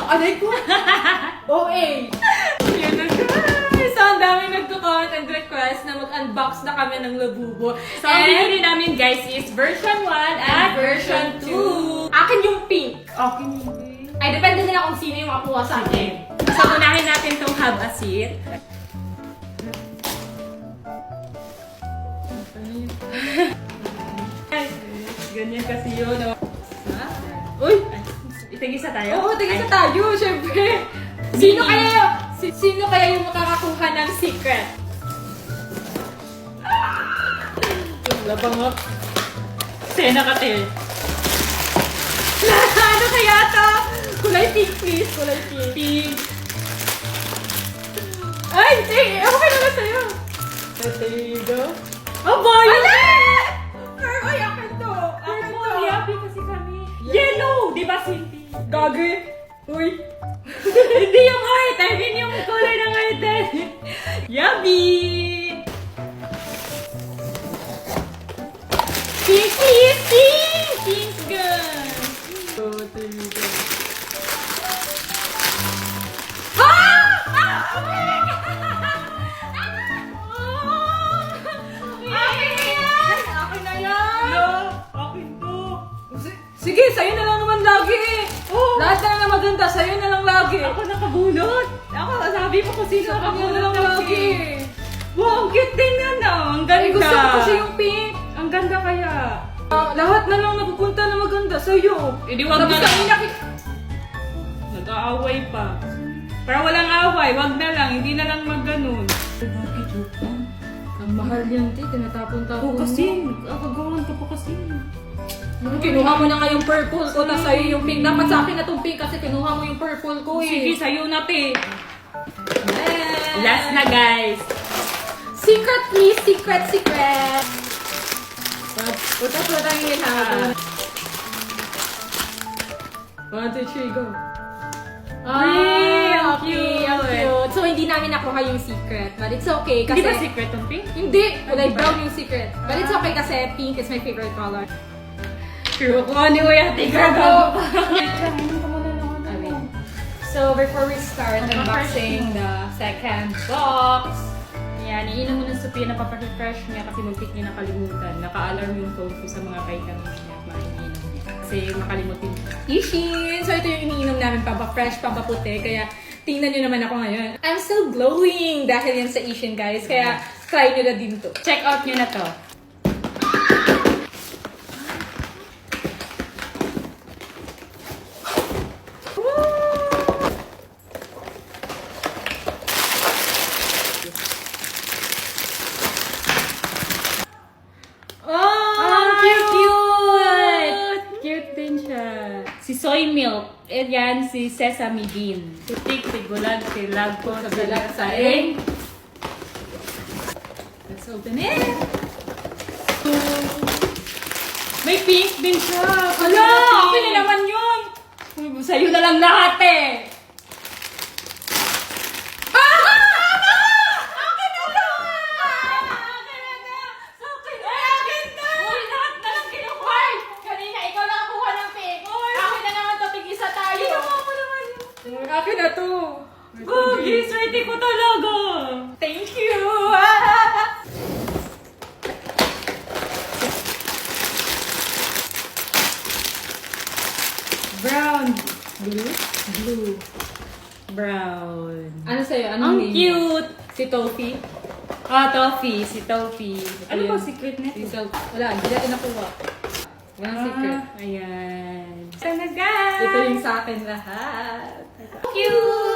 Aray ko! OA! Yun na guys! So, ang dami nagko-comment and request na mag-unbox na kami ng Labubo. So, ang binili namin guys is version 1 at version 2. Akin yung pink. Okay, hindi. Ay, depende nila kung sino yung makuha sa akin. So, unahin natin itong have a seat. Ganyan kasi yun. Ha? Uy! Itigisa tayo? Oo, tigisa tayo, syempre. Sino kaya yung makakakuha ng secret? Yung labangok. Sena ka, Tel. Ano kaya to? Kulay pink, please. Kulay pink. Pink. Ay, okay naman sa'yo. There you go. Oh, boy! Ala! Ay, akin to. Akin to. Purple, happy kasi kami. Yellow! Di ba, Cindy? Gagi. Uy. Hindi yung heart. I mean yung color ng heart. Yummy! Pink, please. Pink. Pink gun. Go to you go. Ah! Akin na yan! Akin na yan! No! Akin to. Sige, sa'yo na lang naman lagi eh. Oh. Lahat na lang maganda, sa'yo na lang lagi. Ako nakabunot. Ako, sabi mo kung sino Sa'yo na nakabunot lang lagi. Wow, ang cute din yan ah. Ang ganda. Ay, gusto ko kasi yung pink. Ang ganda kaya. Lahat na lang napupunta na maganda sa'yo. Eh, di wag Tapos na lang. kami Nag-aaway pa. Pero walang away, wag na lang. Hindi na lang mag-ganun. Ang mahal yan, te. Tinatapon-tapon mo. Agagawan ka pa kasi. Kinuha mo na nga yung purple ko, na sa'yo yung pink. Dapat sa akin na itong pink kasi kinuha mo yung purple ko eh. Sige, sa'yo na, te. Yes. Last na, guys. Secret, please. Secret, secret. Putas na tayo yun, ha? 1, 2, 3, go. Ang Okay, ang cute. cute. So, hindi namin nakuha yung secret. But it's okay kasi... Hindi ba secret ang pink? Hindi! Kulay brown yung secret. But it's okay kasi pink is my favorite color. True ko, ni Kuya Tigra Bravo. ba? So, before we start unboxing the second box, Yan, iinom mo ng Sophia na paparefresh niya kasi muntik niya nakalimutan. Naka-alarm yung phone ko sa mga vitamins niya. Iniinom niya. Kasi makalimutin. Ishin! So, ito yung iniinom namin, pampafresh, pampaputi. Kaya, tingnan nyo naman ako ngayon. I'm still glowing dahil yan sa Ishin, guys. Kaya, try nyo na din to. Check out niyo na to. Oh! Ang cute! Cute din siya. Si soy milk. Eh, yan, si sesame bean. Putik, tigulag, tilag ko, sa bilag sa ing. Let's open it! May pink din siya. Hala! Akin na naman yun! Sa'yo na lang lahat eh. Akin na to! Gogi, swerte ko talaga. Thank you! Brown. Blue? Blue. Brown. Ano sa'yo? Ang Anong name? cute. Si Tofi? Ah, Toffee. Si Toffee. Ano Ayan. ba secret Si nito? Tofi. Wala, hindi natin nakuha. Walang secret. Ayan. Sana guys. Ito yung sa akin lahat. Cute.